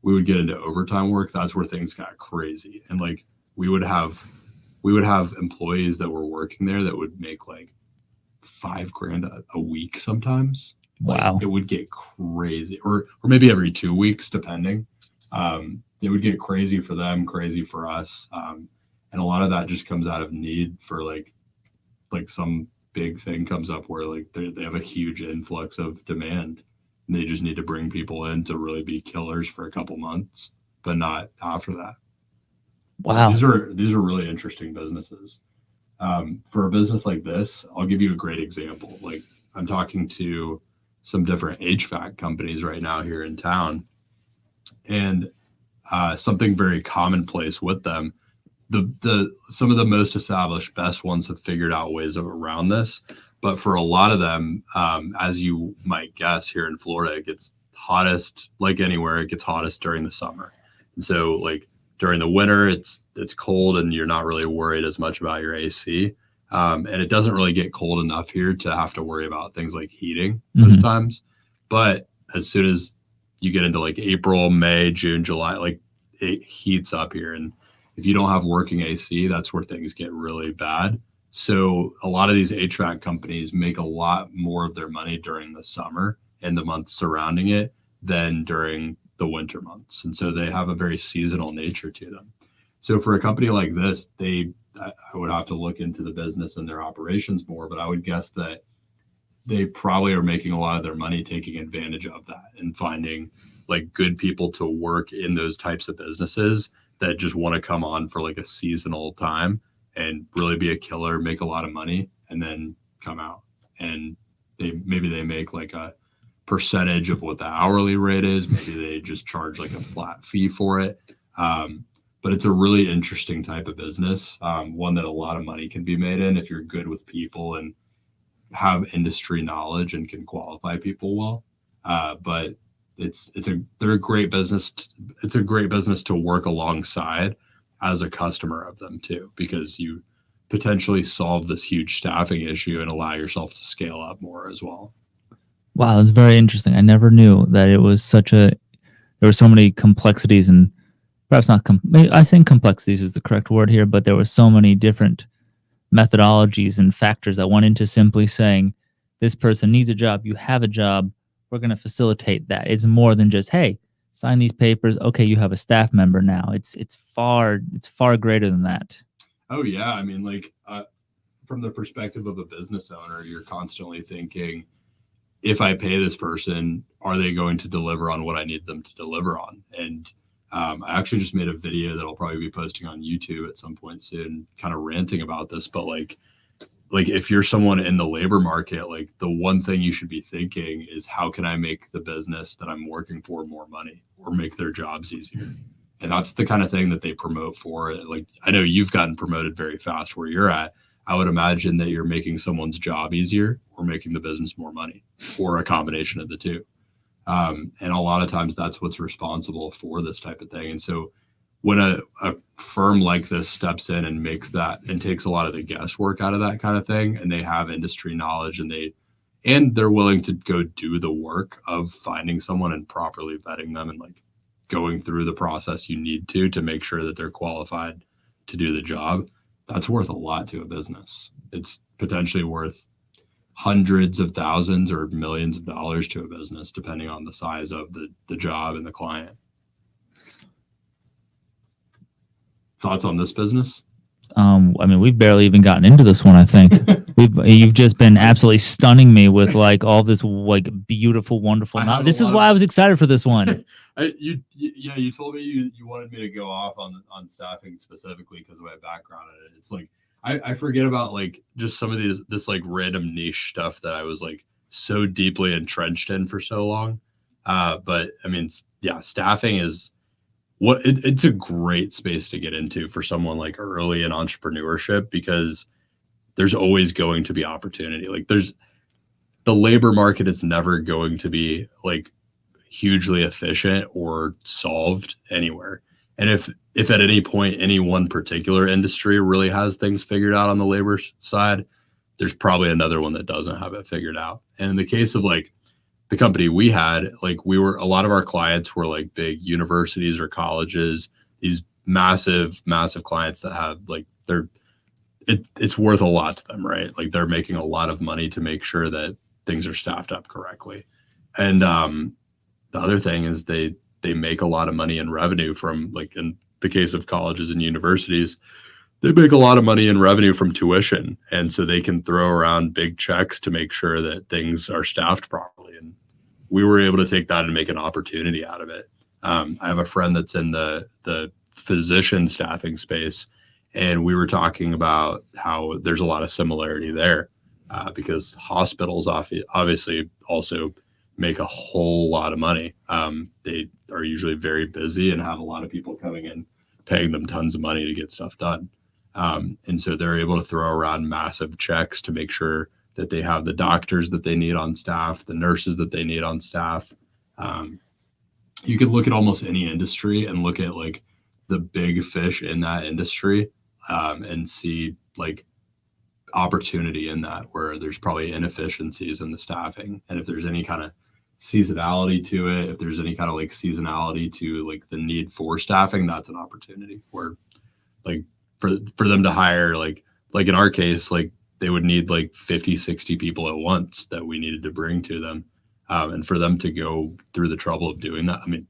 we would get into overtime work. That's where things got crazy. And like we would have employees that were working there that would make like $5 grand a week sometimes. Wow. Like, it would get crazy, or maybe every 2 weeks, depending. It would get crazy for them, crazy for us. And a lot of that just comes out of need for like some big thing comes up where like they have a huge influx of demand. And they just need to bring people in to really be killers for a couple months, but not after that. Wow. These are really interesting businesses. For a business like this, I'll give you a great example. Like I'm talking to some different HVAC companies right now here in town, and something very commonplace with them. Some of the most established, best ones have figured out ways around this. But for a lot of them, as you might guess, here in Florida, it gets hottest, like anywhere, it gets hottest during the summer. And so like during the winter, it's cold and you're not really worried as much about your AC. And it doesn't really get cold enough here to have to worry about things like heating most times. But as soon as you get into like April, May, June, July, like it heats up here. And if you don't have working AC, that's where things get really bad. So a lot of these HVAC companies make a lot more of their money during the summer and the months surrounding it than during the winter months. And so they have a very seasonal nature to them. So for a company like this, I would have to look into the business and their operations more, but I would guess that they probably are making a lot of their money taking advantage of that and finding like good people to work in those types of businesses that just want to come on for like a seasonal time and really be a killer, make a lot of money, and then come out. And maybe they make like a percentage of what the hourly rate is. Maybe they just charge like a flat fee for it. But it's a really interesting type of business, one that a lot of money can be made in if you're good with people and have industry knowledge and can qualify people well. But they're a great business. It's a great business to work alongside as a customer of them too, because you potentially solve this huge staffing issue and allow yourself to scale up more as well. Wow, that's very interesting. I never knew that it was there were so many complexities, and perhaps not, I think complexities is the correct word here, but there were so many different methodologies and factors that went into simply saying, this person needs a job, you have a job, we're going to facilitate that. It's more than just, hey, sign these papers. Okay, you have a staff member now. It's far greater than that. Oh yeah, I mean, like from the perspective of a business owner, you're constantly thinking, if I pay this person, are they going to deliver on what I need them to deliver on? And I actually just made a video that I'll probably be posting on YouTube at some point soon, kind of ranting about this. But like if you're someone in the labor market, like the one thing you should be thinking is, how can I make the business that I'm working for more money or make their jobs easier? And that's the kind of thing that they promote for. Like, I know you've gotten promoted very fast where you're at. I would imagine that you're making someone's job easier or making the business more money, or a combination of the two. And a lot of times that's what's responsible for this type of thing. And so when a firm like this steps in and makes that and takes a lot of the guesswork out of that kind of thing, and they have industry knowledge, and they're willing to go do the work of finding someone and properly vetting them and like going through the process you need to make sure that they're qualified to do the job, that's worth a lot to a business. It's potentially worth hundreds of thousands or millions of dollars to a business, depending on the size of the job and the client. Thoughts on this business? I mean, we've barely even gotten into this one. I think you've just been absolutely stunning me with like all this like beautiful, wonderful. This is why I was excited for this one. You told me you wanted me to go off on staffing specifically because of my background in it. It's like I forget about like just some of this like random niche stuff that I was like so deeply entrenched in for so long. But I mean, yeah, staffing is it's a great space to get into for someone like early in entrepreneurship, because there's always going to be opportunity. Like the labor market is never going to be like hugely efficient or solved anywhere. And if at any point any one particular industry really has things figured out on the labor side, there's probably another one that doesn't have it figured out. And in the case of like the company we had, like a lot of our clients were like big universities or colleges, these massive clients that have like it's worth a lot to them, right? Like they're making a lot of money to make sure that things are staffed up correctly. And the other thing is they make a lot of money in revenue from, like in the case of colleges and universities, they make a lot of money in revenue from tuition. And so they can throw around big checks to make sure that things are staffed properly. And we were able to take that and make an opportunity out of it. I have a friend that's in the physician staffing space, and we were talking about how there's a lot of similarity there because hospitals obviously also make a whole lot of money. They are usually very busy and have a lot of people coming in, paying them tons of money to get stuff done. And so they're able to throw around massive checks to make sure that they have the doctors that they need on staff, the nurses that they need on staff. You could look at almost any industry and look at like the big fish in that industry and see like opportunity in that, where there's probably inefficiencies in the staffing. And if there's any kind of seasonality to it, if there's any kind of like seasonality to like the need for staffing, that's an opportunity where like for them to hire, like in our case, like they would need like 50, 60 people at once that we needed to bring to them. And for them to go through the trouble of doing that, I mean,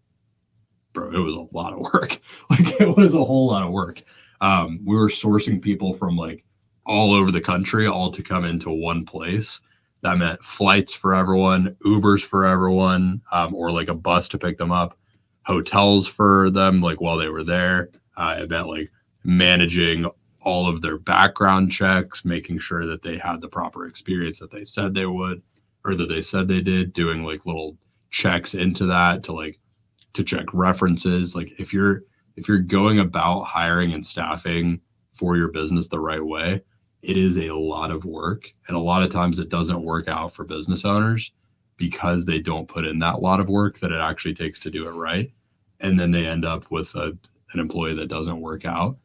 bro, it was a lot of work. Like it was a whole lot of work. We were sourcing people from like all over the country, all to come into one place. That meant flights for everyone, Ubers for everyone, or like a bus to pick them up, hotels for them, like while they were there. It meant like managing all of their background checks, making sure that they had the proper experience that they said they would, or that they said they did, doing like little checks into that to check references. Like if you're going about hiring and staffing for your business the right way, it is a lot of work. And a lot of times it doesn't work out for business owners because they don't put in that lot of work that it actually takes to do it right. And then they end up with an employee that doesn't work out.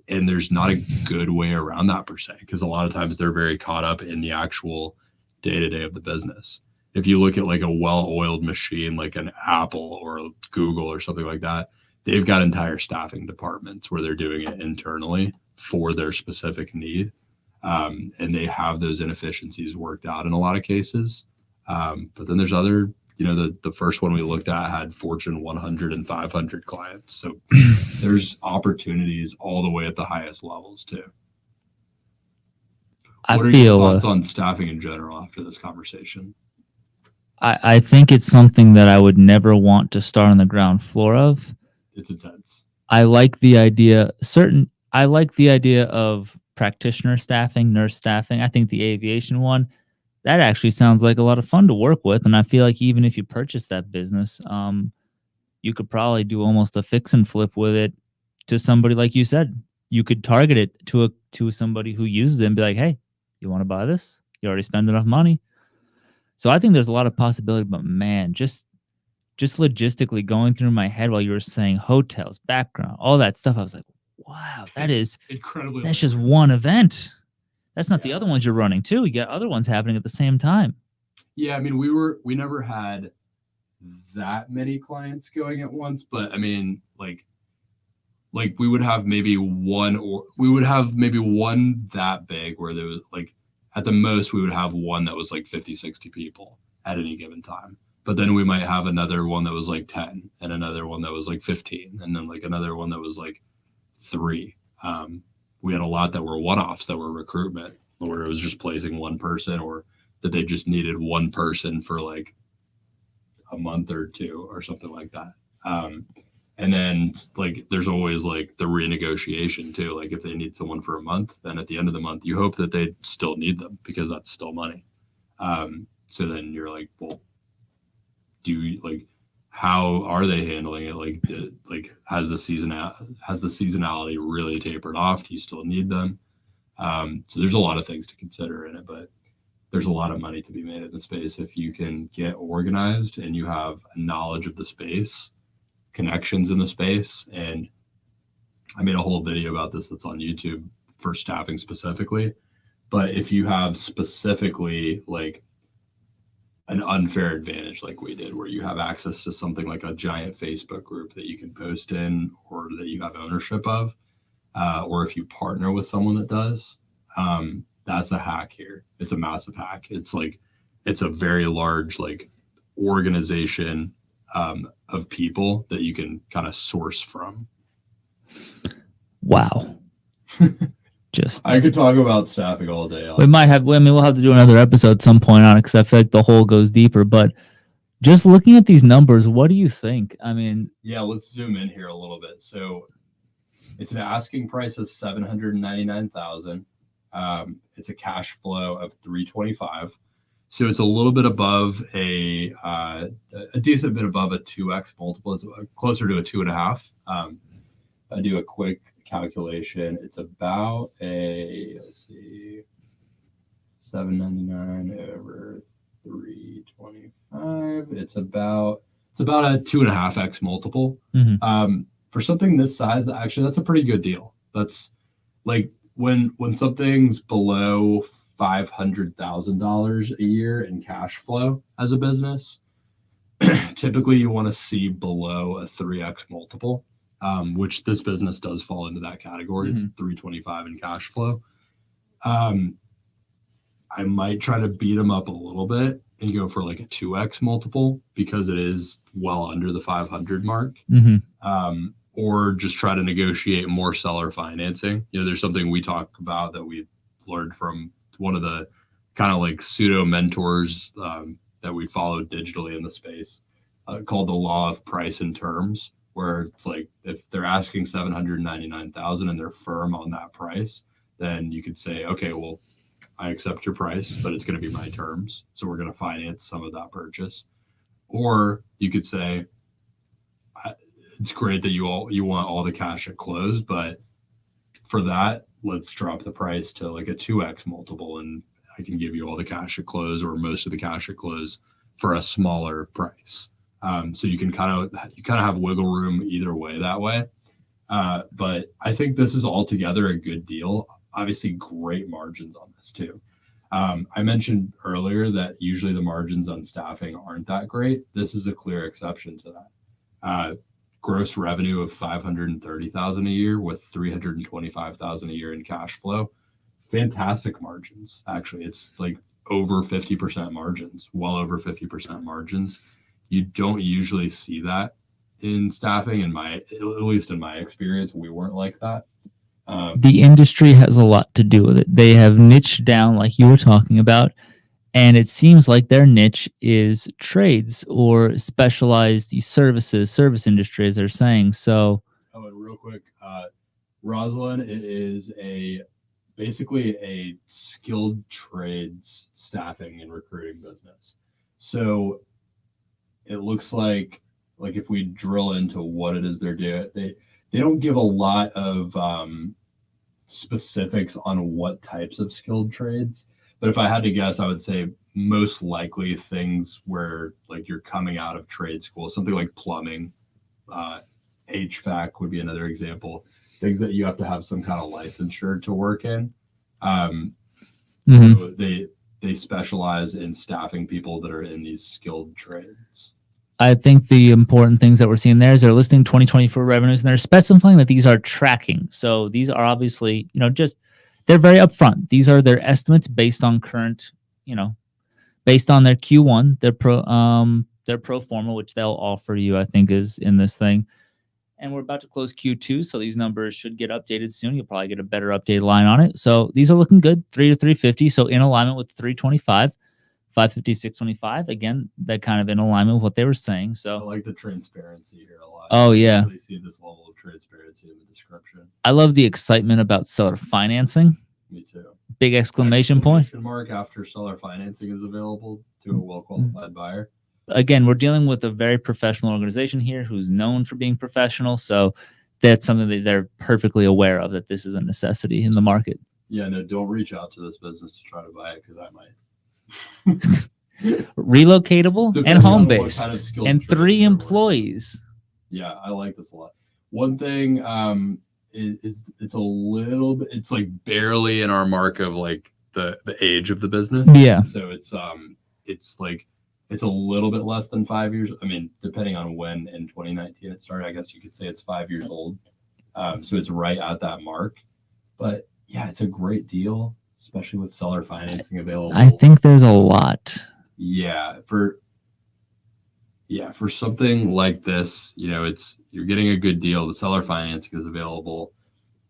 And there's not a good way around that per se, because a lot of times they're very caught up in the actual day-to-day of the business. If you look at like a well-oiled machine, like an Apple or Google or something like that, they've got entire staffing departments where they're doing it internally for their specific need. And they have those inefficiencies worked out in a lot of cases. But then there's other, the first one we looked at had Fortune 100 and 500 clients. So there's opportunities all the way at the highest levels too. What are your thoughts on staffing in general after this conversation? I think it's something that I would never want to start on the ground floor of. It's intense. I like the idea of practitioner staffing, nurse staffing. I think the aviation one, that actually sounds like a lot of fun to work with. And I feel like even if you purchase that business, you could probably do almost a fix and flip with it to somebody, like you said. You could target it to somebody who uses it and be like, hey, you want to buy this? You already spend enough money. So I think there's a lot of possibility, but man, just logistically going through my head while you were saying hotels, background, all that stuff, I was like, wow, It's incredibly. that's just labor-intensive. one event. That's not the Yeah. other ones you're running too. You got other ones happening at the same time. Yeah, I mean, we never had that many clients going at once, but I mean, like we would have maybe one, or we would have maybe one that big where there was like, at the most we would have one that was like 50, 60 people at any given time. But then we might have another one that was like 10, and another one that was like 15, and then like another one that was like 3. We had a lot that were one-offs, that were recruitment, where it was just placing one person, or that they just needed one person for like a month or 2 or something like that. And then like there's always like the renegotiation too. Like if they need someone for a month, then at the end of the month you hope that they still need them, because that's still money. So then you're like, well, like, how are they handling it? Like has the seasonality really tapered off? Do you still need them? So there's a lot of things to consider in it, but there's a lot of money to be made in the space if you can get organized and you have a knowledge of the space, connections in the space. And I made a whole video about this that's on YouTube for staffing specifically. But if you have specifically like an unfair advantage like we did, where you have access to something like a giant Facebook group that you can post in, or that you have ownership of, or if you partner with someone that does, that's a hack here. It's a massive hack. It's a very large like organization of people that you can kind of source from. Wow. Just I could talk about staffing all day. we'll have to do another episode at some point on it, because I feel like the hole goes deeper. But just looking at these numbers, what do you think? I mean, yeah, let's zoom in here a little bit. So it's an asking price of $799,000. It's a cash flow of $325,000. So it's a little bit above a decent bit above a 2x multiple. It's closer to a 2.5. I do a quick calculation. It's about let's see, 799 over 325. It's about a 2.5x multiple. Mhm. For something this size, that's a pretty good deal. That's like when something's below $500,000 a year in cash flow as a business, typically you want to see below a 3x multiple, which this business does fall into that category. It's 325 in cash flow. I might try to beat them up a little bit and go for like a 2x multiple, because it is well under the 500 mark. Or just try to negotiate more seller financing. There's something we talk about that we learned from one of the kind of like pseudo mentors that we followed digitally in the space, called the law of price and terms, where it's like if they're asking 799,000 and they're firm on that price, then you could say, okay, well, I accept your price, but it's going to be my terms, so we're going to finance some of that purchase. Or you could say, it's great that you want all the cash at close, but for that, let's drop the price to like a 2x multiple, and I can give you all the cash at close, or most of the cash at close, for a smaller price. So you kind of have wiggle room either way that way. But I think this is altogether a good deal. Obviously, great margins on this too. I mentioned earlier that usually the margins on staffing aren't that great. This is a clear exception to that. Gross revenue of $530,000 a year with $325,000 a year in cash flow. Fantastic margins. Actually, it's like over 50% margins, well over 50% margins. You don't usually see that in staffing. At least in my experience, we weren't like that. The industry has a lot to do with it. They have niched down, like you were talking about, and it seems like their niche is trades or specialized service industry, as they're saying. So, and real quick, Rosalind is basically a skilled trades staffing and recruiting business. So it looks like like if we drill into what it is they're doing, they don't give a lot of specifics on what types of skilled trades. But if I had to guess, I would say most likely things where like you're coming out of trade school, something like plumbing, HVAC would be another example. Things that you have to have some kind of licensure to work in. So they specialize in staffing people that are in these skilled trades. I think the important things that we're seeing there is they're listing 2024 revenues and they're specifying that these are tracking. So these are obviously, just they're very upfront. These are their estimates based on current, based on their Q1, their pro forma, which they'll offer you, I think, is in this thing. And we're about to close Q2, so these numbers should get updated soon. You'll probably get a better updated line on it. So these are looking good, 3 to 350. So in alignment with 325. 550, 625. Again, that kind of in alignment with what they were saying. I So like the transparency here a lot. Oh, yeah. I really see this level of transparency in the description. I love the excitement about seller financing. Me too. Big exclamation point. Mark after seller financing is available to a well-qualified buyer. Again, we're dealing with a very professional organization here who's known for being professional. So that's something that they're perfectly aware of, that this is a necessity in the market. Yeah, no, don't reach out to this business to try to buy it because I might. Relocatable and Depending on home what based kind of skilled and trades 3 they're working. employees. Yeah, I like this a lot. One thing is it's a little bit, it's like barely in our mark of like the age of the business. Yeah. So it's like it's a little bit less than 5 years. I mean, depending on when in 2019 it started, I guess you could say it's 5 years old. So it's right at that mark. But yeah, it's a great deal, especially with seller financing available. I think there's a lot. Yeah, for something like this, you're getting a good deal. The seller financing is available.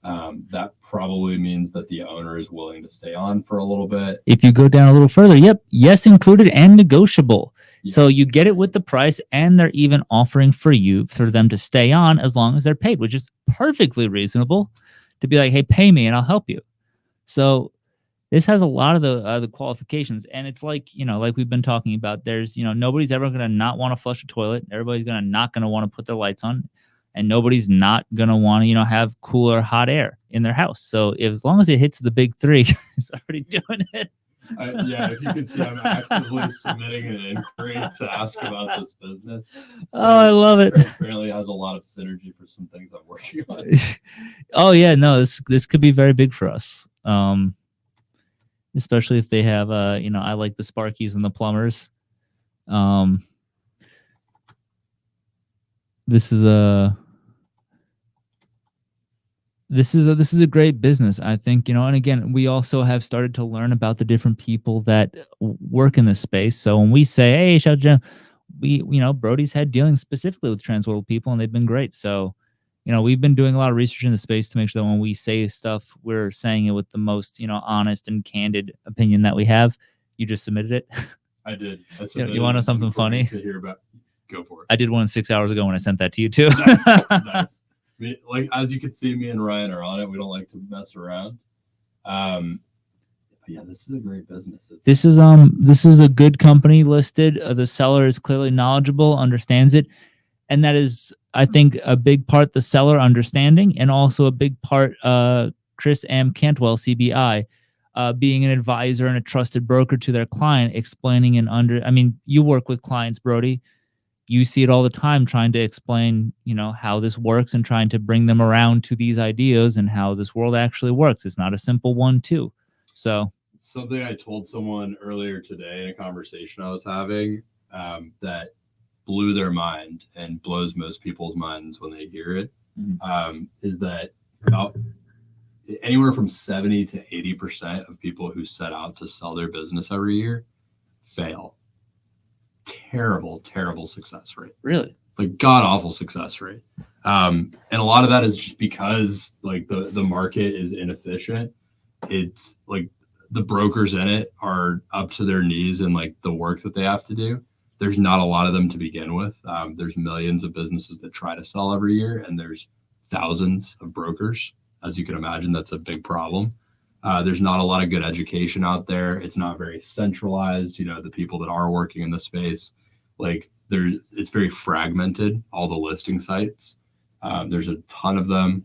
That probably means that the owner is willing to stay on for a little bit. If you go down a little further, yes, included and negotiable. Yeah. So you get it with the price, and they're even offering for them to stay on as long as they're paid, which is perfectly reasonable to be like, hey, pay me and I'll help you. So this has a lot of the qualifications, and it's like, like we've been talking about, there's, nobody's ever going to not want to flush a toilet. Everybody's not going to want to put their lights on, and nobody's not going to want to, have cool or hot air in their house. So as long as it hits the big 3, it's already doing it. If you can see, I'm actively submitting an inquiry to ask about this business. Oh, I love it. Apparently has a lot of synergy for some things I'm working on. Oh yeah, no, this could be very big for us. Especially if they have, I like the Sparkies and the plumbers. This is a great business, I think, and again, we also have started to learn about the different people that work in this space. So when we say, hey, shout out, Brody's had dealing specifically with transworld people, and they've been great. So, we've been doing a lot of research in the space to make sure that when we say stuff, we're saying it with the most, honest and candid opinion that we have. You just submitted it. I did. You want to know something funny? To hear about. Go for it. I did one 6 hours ago when I sent that to you too. Nice. Like, as you can see, me and Ryan are on it. We don't like to mess around. Yeah, this is a great business. This is a good company listed. The seller is clearly knowledgeable, understands it, and that is, I think, a big part the seller understanding, and also a big part Chris M. Cantwell, CBI, being an advisor and a trusted broker to their client, explaining you work with clients, Brody. You see it all the time, trying to explain, how this works and trying to bring them around to these ideas and how this world actually works. It's not a simple 1-2. So something I told someone earlier today in a conversation I was having that blew their mind and blows most people's minds when they hear it, is that about anywhere from 70 to 80% of people who set out to sell their business every year fail. Terrible success rate. Really? Like god awful success rate. And a lot of that is just because like the market is inefficient. It's like the brokers in it are up to their knees in like the work that they have to do. There's not a lot of them to begin with. There's millions of businesses that try to sell every year, and there's thousands of brokers. As you can imagine, that's a big problem. There's not a lot of good education out there. It's not very centralized. The people that are working in the space, like it's very fragmented, all the listing sites. There's a ton of them,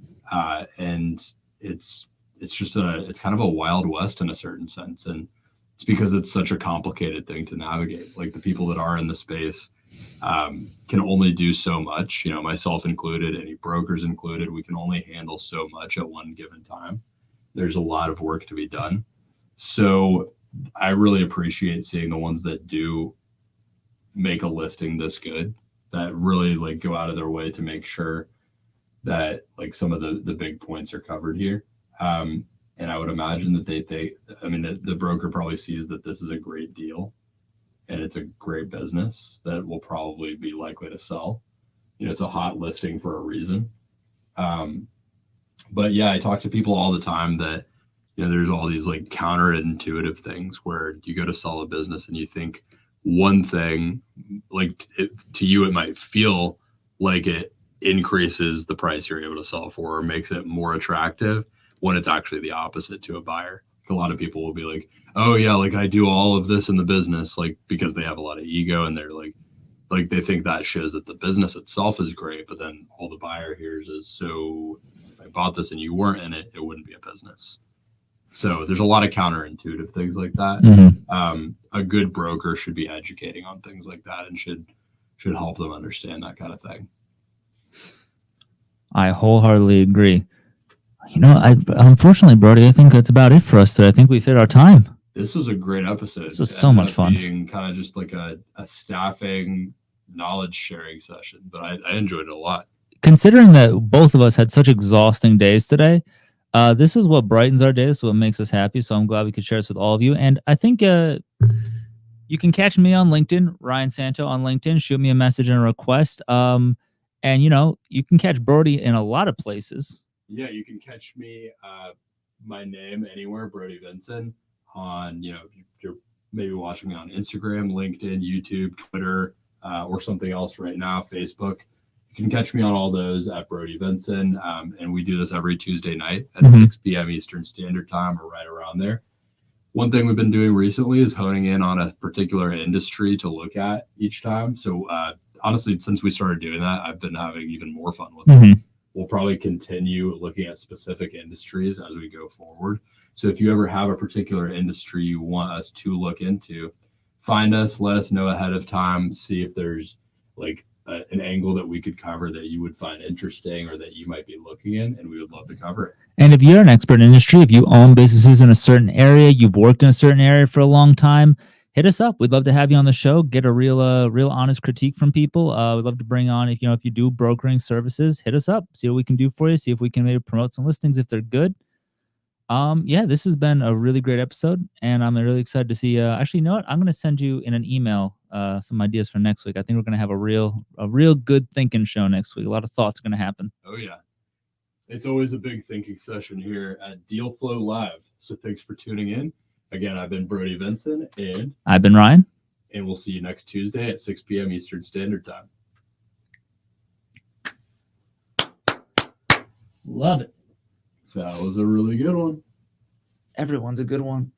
and it's it's kind of a wild west in a certain sense, and it's because it's such a complicated thing to navigate. Like the people that are in the space can only do so much, myself included, any brokers included. We can only handle so much at one given time. There's a lot of work to be done. So I really appreciate seeing the ones that do make a listing this good, that really like go out of their way to make sure that like some of the big points are covered here. And I would imagine that the broker probably sees that this is a great deal and it's a great business that will probably be likely to sell. It's a hot listing for a reason. But yeah, I talk to people all the time that, there's all these like counterintuitive things where you go to sell a business and you think one thing, like to you, it might feel like it increases the price you're able to sell for or makes it more attractive, when it's actually the opposite to a buyer. A lot of people will be like, oh yeah, like I do all of this in the business, like because they have a lot of ego and they're like they think that shows that the business itself is great, but then all the buyer hears is, so if I bought this and you weren't in it, it wouldn't be a business. So there's a lot of counterintuitive things like that. Mm-hmm. A good broker should be educating on things like that and should help them understand that kind of thing. I wholeheartedly agree. Unfortunately, Brody, I think that's about it for us today. I think we've hit our time. This was a great episode. This was so much fun. Being kind of just like a staffing knowledge sharing session, but I enjoyed it a lot. Considering that both of us had such exhausting days today, this is what brightens our day. This is what makes us happy. So I'm glad we could share this with all of you. And I think you can catch me on LinkedIn, Ryan Santo on LinkedIn. Shoot me a message and a request. And you can catch Brody in a lot of places. Yeah, you can catch me, my name anywhere, Brody Vinson, on, if you're maybe watching me on Instagram, LinkedIn, YouTube, Twitter, or something else right now, Facebook. You can catch me on all those at Brody Vinson. And we do this every Tuesday night at 6 p.m. Eastern Standard Time, or right around there. One thing we've been doing recently is honing in on a particular industry to look at each time. So honestly, since we started doing that, I've been having even more fun with it. We'll probably continue looking at specific industries as we go forward. So if you ever have a particular industry you want us to look into, find us, let us know ahead of time, see if there's like an angle that we could cover that you would find interesting or that you might be looking in, and we would love to cover it. And if you're an expert in industry, if you own businesses in a certain area, you've worked in a certain area for a long time, hit us up. We'd love to have you on the show, get a real honest critique from people. We'd love to bring on, if you do brokering services, hit us up, see what we can do for you, see if we can maybe promote some listings if they're good. Yeah, this has been a really great episode, and I'm really excited to see, actually, you know what? I'm going to send you in an email some ideas for next week. I think we're going to have a real good thinking show next week. A lot of thoughts are going to happen. Oh yeah. It's always a big thinking session here at Deal Flow Live. So thanks for tuning in. Again, I've been Brody Vinson, and I've been Ryan, and we'll see you next Tuesday at 6 p.m. Eastern Standard Time. Love it. That was a really good one. Everyone's a good one.